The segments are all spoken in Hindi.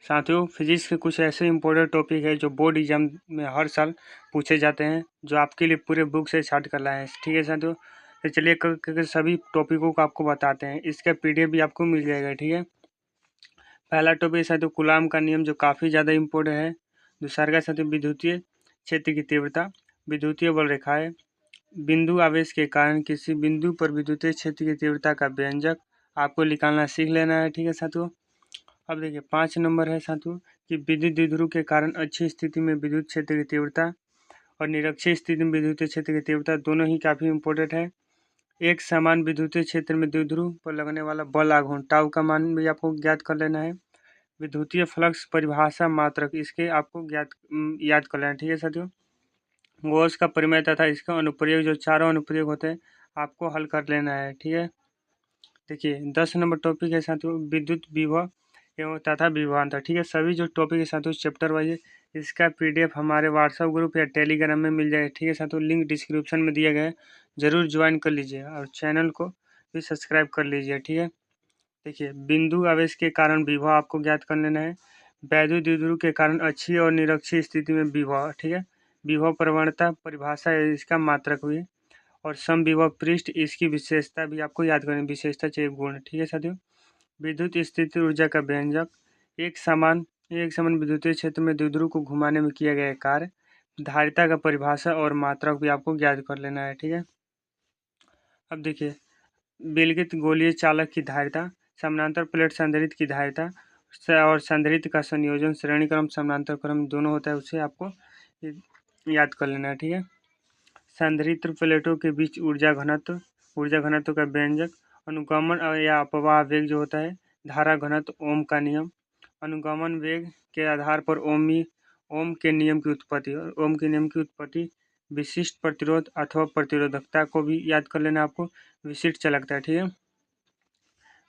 साथियों, फिजिक्स के कुछ ऐसे इंपॉर्टेंट टॉपिक है जो बोर्ड एग्जाम में हर साल पूछे जाते हैं, जो आपके लिए पूरे बुक से छाट कर लाए हैं। ठीक है साथियों, तो चलिए सभी टॉपिकों को आपको बताते हैं। इसका पीडीएफ भी आपको मिल जाएगा। ठीक है, पहला टॉपिक साथियों कूलाम का नियम, जो काफ़ी ज़्यादा इम्पोर्टेंट है। दूसरा का साथियों विद्युतीय क्षेत्र की तीव्रता, विद्युतीय बल रेखाएं, बिंदु आवेश के कारण किसी बिंदु पर विद्युतीय क्षेत्र की तीव्रता का व्यंजक आपको निकालना सीख लेना है। ठीक है साथियों, अब देखिए 5 नंबर है साथियों कि विद्युत द्विध्रुव के कारण अच्छी स्थिति में विद्युत क्षेत्र की तीव्रता और निरक्षीय स्थिति में विद्युतीय क्षेत्र की तीव्रता दोनों ही काफ़ी इंपॉर्टेंट है। एक समान विद्युतीय क्षेत्र में द्विध्रुव पर लगने वाला बल आघूर्ण टाउ का मान भी आपको ज्ञात कर लेना है। विद्युतीय फ्लक्स परिभाषा मात्रक इसके आपको याद कर लेना है। ठीक है साथियों, गॉस का परिमेय तथा इसका अनुप्रयोग, जो चारों अनुप्रयोग होते हैं आपको हल कर लेना है। ठीक है, देखिए 10 नंबर टॉपिक है साथियों विद्युत विभव एवं तथा विभवांतर। ठीक है, सभी जो टॉपिक है साथियों चैप्टर वाइज है, इसका पीडीएफ हमारे व्हाट्सएप ग्रुप या टेलीग्राम में मिल जाएगा। ठीक है साथियों, लिंक डिस्क्रिप्शन में दिया गया है, जरूर ज्वाइन कर लीजिए और चैनल को भी सब्सक्राइब कर लीजिए। ठीक है, देखिए बिंदु आवेश के कारण विभव आपको ज्ञात कर लेना है। वैद्युत द्विध्रुव के कारण अक्षीय और निरक्षीय स्थिति में विभव। ठीक है, विभव प्रवणता परिभाषा है इसका मात्रक भी, और समविभव पृष्ठ इसकी विशेषता भी आपको याद करनी, विशेषता चाहिए गुण। ठीक है साथियों, विद्युत स्थिति ऊर्जा का व्यंजक, एक समान विद्युतीय क्षेत्र में द्विध्रुव को घुमाने में किया गया कार्य, धारिता का परिभाषा और मात्रक भी आपको ज्ञात कर लेना है। ठीक है, अब देखिए विलगित गोलीय चालक की धारिता, समानांतर प्लेट संधारित्र की धारिता और संधारित्र का संयोजन श्रेणी क्रम समानांतर क्रम दोनों होता है, उसे आपको याद कर लेना है। ठीक है, संधारित्र प्लेटों के बीच ऊर्जा घनत्व का व्यंजक, अनुगमन या अपवाह वेग जो होता है, धारा घनत्व, ओम का नियम, अनुगमन वेग के आधार पर ओम के नियम की उत्पत्ति, और ओम के नियम की उत्पत्ति, विशिष्ट प्रतिरोध अथवा प्रतिरोधकता को भी याद कर लेना आपको, विशिष्ट चालकता। ठीक है,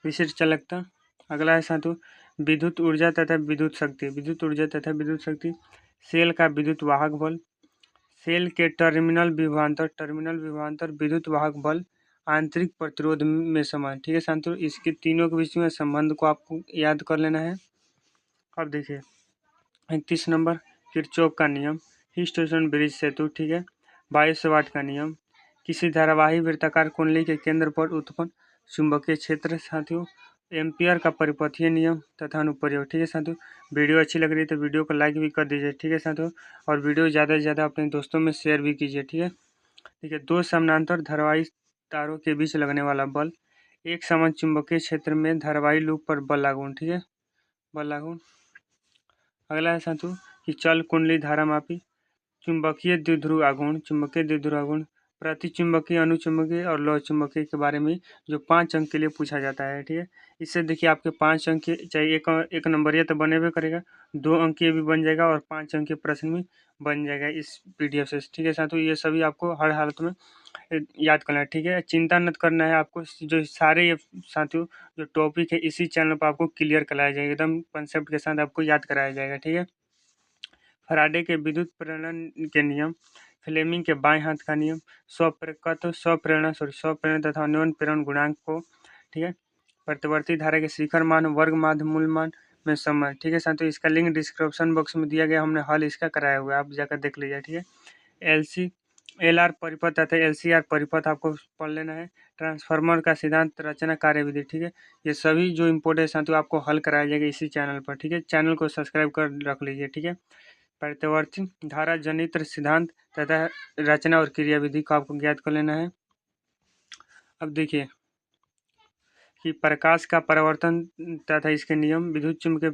विशिष्ट चालकता। अगला है साथियों विद्युत ऊर्जा तथा विद्युत शक्ति, सेल का विद्युत वाहक बल, सेल के टर्मिनल विभवांतर विद्युत वाहक बल, आंतरिक प्रतिरोध में समान। ठीक है साथियों, इसके तीनों के बीच में संबंध को आपको याद कर लेना है। अब देखिए 31 नंबर किरचॉफ का नियम, हीस्टोसन ब्रिज सेतु। ठीक है, बायोसवाट का नियम, किसी धारावाही वृत्ताकार कुंडली के केंद्र पर उत्पन्न चुंबकीय क्षेत्र। साथियों एम्पियर का परिपथीय नियम तथा अनुप्रयोग। ठीक है साथियों, वीडियो अच्छी लग रही है तो वीडियो को लाइक भी कर दीजिए। ठीक है साथियों, और वीडियो ज़्यादा से ज़्यादा अपने दोस्तों में शेयर भी कीजिए। ठीक है, देखिए दो समानांतर धारावाही तारों के बीच लगने वाला बल, एक समान चुंबकीय क्षेत्र में धारावाही लूप पर बल लागू। ठीक है, बल लागू। अगला है साथियों कि चल कुंडली धारा मापी, चुंबकीय द्विध्रुव आघूर्ण, प्रतिचुंबकीय, अनुचुंबकीय और लौह चुंबकीय के बारे में जो 5 अंक के लिए पूछा जाता है। ठीक है, इससे देखिए आपके 5 अंक के चाहिए, एक नंबरिया तो बने हुए करेगा, 2 अंकीय भी बन जाएगा और 5 अंकीय प्रश्न भी बन जाएगा इस पीडीएफ से। ठीक है साथियों, ये सभी आपको हर हालत में याद करना है। ठीक है, चिंता मत करना है आपको, जो सारे ये साथियों जो टॉपिक है इसी चैनल पर आपको क्लियर कराया जाएगा, एकदम कंसेप्ट के साथ आपको याद कराया जाएगा। ठीक है, फराडे के विद्युत प्रेरण के नियम, फ्लेमिंग के बाएं हाथ का नियम, स्वप्रेरणा तथा अन्योन्य प्रेरण गुणांक को। ठीक है, प्रतिवर्ती धारा के शिखर मान, वर्ग माध्य मूल मान में समय। ठीक है साथियों, इसका लिंक डिस्क्रिप्शन बॉक्स में दिया गया, हमने हल इसका कराया हुआ है, आप जाकर देख लीजिए। ठीक है, एल आर परिपथ तथा LCR परिपथ आपको पढ़ लेना है, ट्रांसफार्मर का सिद्धांत, रचना, कार्यविधि। ठीक है, ये सभी जो इम्पोर्टेंट साथियों आपको हल कराया जाएगा इसी चैनल पर। ठीक है, चैनल को सब्सक्राइब कर रख लीजिए। ठीक है, प्रतिवर्ती धारा जनित्र सिद्धांत तथा रचना और क्रियाविधि को आपको ज्ञात कर लेना है। अब देखिए कि प्रकाश का परावर्तन तथा इसके नियम, विद्युत चुम्बकीय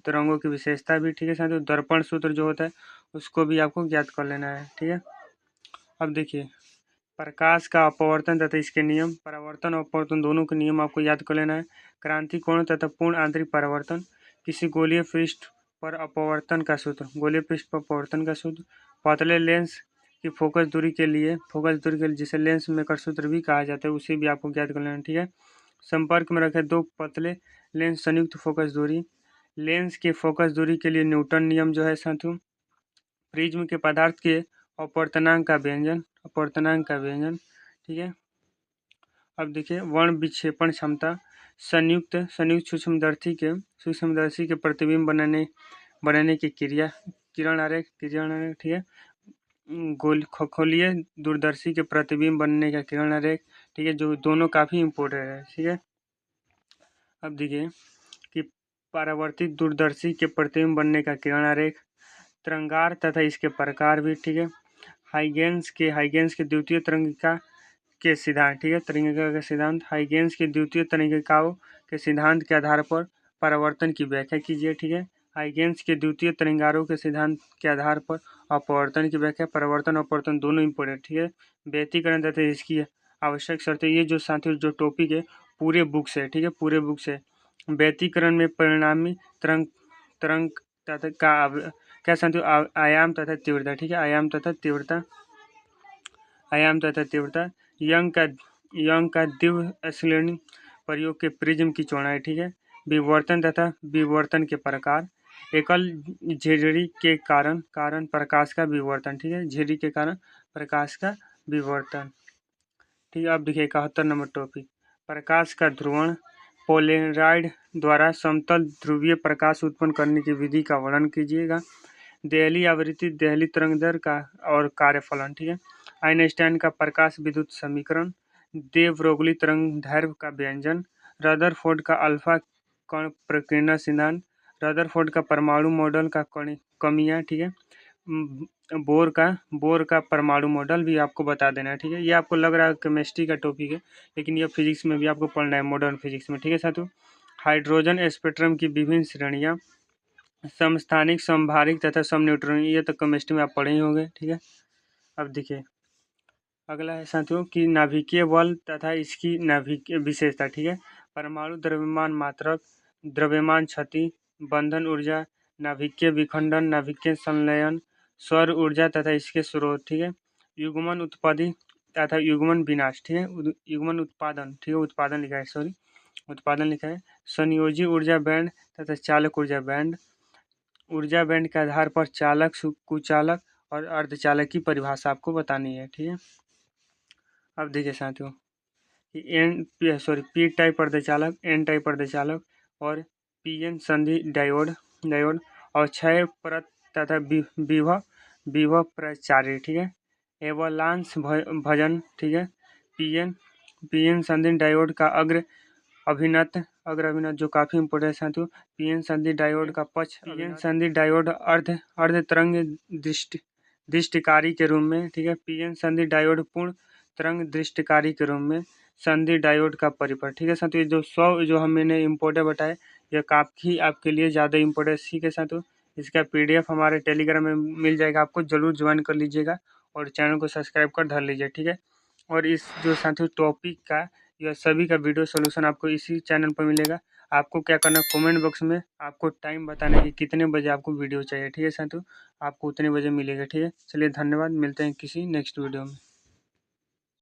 तरंगों की विशेषता भी। ठीक है साथियों, दर्पण सूत्र जो होता है उसको भी आपको ज्ञात कर लेना है। ठीक है, अब देखिए प्रकाश का अपवर्तन तथा इसके नियम, परावर्तन और अपवर्तन दोनों के नियम आपको याद कर लेना है। क्रांति कोण तथा पूर्ण आंतरिक परावर्तन, किसी गोलीय पृष्ठ पर अपवर्तन का सूत्र, पतले लेंस की फोकस दूरी के लिए जिसे लेंस मेकर सूत्र भी कहा जाता है, उसे भी आपको ज्ञात कर लेना है। ठीक है, संपर्क में रखे दो पतले लेंस संयुक्त फोकस दूरी, लेंस के फोकस दूरी के लिए न्यूटन नियम जो है साथियों, प्रिज्म के पदार्थ के अपवर्तनांक का व्यंजन। ठीक है, अब देखिए वर्ण विक्षेपण क्षमता, संयुक्त सूक्ष्मदर्शी के प्रतिबिंब बनाने की किरण आरेख, ठीक है। खगोलीय दूरदर्शी के प्रतिबिंब बनने का किरण आरेख, ठीक है, जो दोनों काफ़ी इम्पोर्टेंट है, ठीक है। अब देखिए कि परावर्तित दूरदर्शी के प्रतिबिंब बनने का किरण आरेख, तरंगार तथा इसके प्रकार भी, ठीक है। हाइगेंस के द्वितीय तरंगिका के सिद्धांत, ठीक है, तरंगिका का सिद्धांत, हाइगेंस के द्वितीय तरंगिकाओं के सिद्धांत के आधार पर परावर्तन की व्याख्या कीजिए, ठीक है। हाइगेंस के द्वितीय तरंगारों के सिद्धांत के आधार पर अपवर्तन की व्याख्या, परावर्तन अपवर्तन दोनों इंपॉर्टेंट, ठीक है। व्यतिकरण तथा इसकी आवश्यक शर्तें, ये जो साथियों जो टॉपिक है पूरे बुक से, ठीक है, पूरे बुक से। व्यतिकरण में परिणामी तरंग तथा का क्या साथियों आयाम तथा तीव्रता, ठीक है, आयाम तथा तीव्रता, यंग का दिव्य स्लेनिंग प्रयोग के प्रिज्म की चौड़ाई, ठीक है। विवर्तन तथा विवर्तन के प्रकार, एकल झिर्री के कारण प्रकाश का विवर्तन, ठीक है, झिर्री के कारण प्रकाश का विवर्तन, ठीक है। अब देखिए 71 नंबर टॉपिक, प्रकाश का ध्रुवण, पोलराइड द्वारा समतल ध्रुवीय प्रकाश उत्पन्न करने की विधि का वर्णन कीजिएगा। देहली आवृत्ति, देहली तरंगदैर्घ्य का और कार्यफलन, ठीक है। आइंस्टाइन का प्रकाश विद्युत समीकरण, दे ब्रोगली तरंगदैर्घ्य का व्यंजन, रदरफोर्ड का अल्फा कण प्रकीर्णन सिद्धांत, रदरफोर्ड का परमाणु मॉडल का कमियां, ठीक है। बोर का परमाणु मॉडल भी आपको बता देना है, ठीक है। ये आपको लग रहा है केमिस्ट्री का टॉपिक है, लेकिन ये फिजिक्स में भी आपको पढ़ना है, मॉडर्न फिजिक्स में, ठीक है साथियों। हाइड्रोजन स्पेक्ट्रम की विभिन्न श्रेणियां, समस्थानिक, समभारिक तथा समन्यूट्रॉनिक, ये तो केमिस्ट्री में आप पढ़े ही होंगे, ठीक है। अब देखिए अगला है साथियों कि नाभिकीय बल तथा इसकी नाभिकीय विशेषता, ठीक है। परमाणु द्रव्यमान मात्रक, द्रव्यमान क्षति, बंधन ऊर्जा, नाभिकीय विखंडन, नाभिकीय संलयन, सौर ऊर्जा तथा इसके स्रोत, ठीक है। युग्मन उत्पत्ति तथा युग्मन विनाश, ठीक है। युग्मन उत्पादन, ठीक है, उत्पादन लिखा है, सॉरी, उत्पादन लिखा है। संयोजी ऊर्जा बैंड तथा चालक ऊर्जा बैंड, ऊर्जा बैंड के आधार पर चालक, कुचालक और अर्धचालक की परिभाषा आपको बतानी है, ठीक है। अब देखिए साथियों पी टाइप अर्धचालक, एन टाइप अर्धचालक और पीएन संधि डायोड और क्षय परत तथा विभव प्रचारी, ठीक है। एवलांस भजन, ठीक है। पीएन संधि डायोड का अग्र अभिनत जो काफी इंपोर्टेंट है साथियों। पीएन संधि डायोड का पक्ष, पीएन संधि डायोड अर्ध तरंग दृष्टिकारी के रूप में, ठीक है। पीएन संधि डायोड पूर्ण तरंग दृष्टिकारी के रूप में, संधि डायोड का परिपथ, ठीक है साथियों। जो 100 जो हमने इम्पोर्टेंट बताए, यह काफ़ी आपके लिए ज़्यादा इम्पोर्टेंट, ठीक है साथियों। इसका पीडीएफ हमारे टेलीग्राम में मिल जाएगा, आपको जरूर ज्वाइन कर लीजिएगा और चैनल को सब्सक्राइब कर धर लीजिए, ठीक है। और इस जो साथियों टॉपिक का यह सभी का वीडियो सोल्यूशन आपको इसी चैनल पर मिलेगा। आपको क्या करना, कमेंट बॉक्स में आपको टाइम बताना है कि कितने बजे आपको वीडियो चाहिए, ठीक है साथियों। आपको उतने बजे मिलेगा, ठीक है। चलिए धन्यवाद, मिलते हैं किसी नेक्स्ट वीडियो में।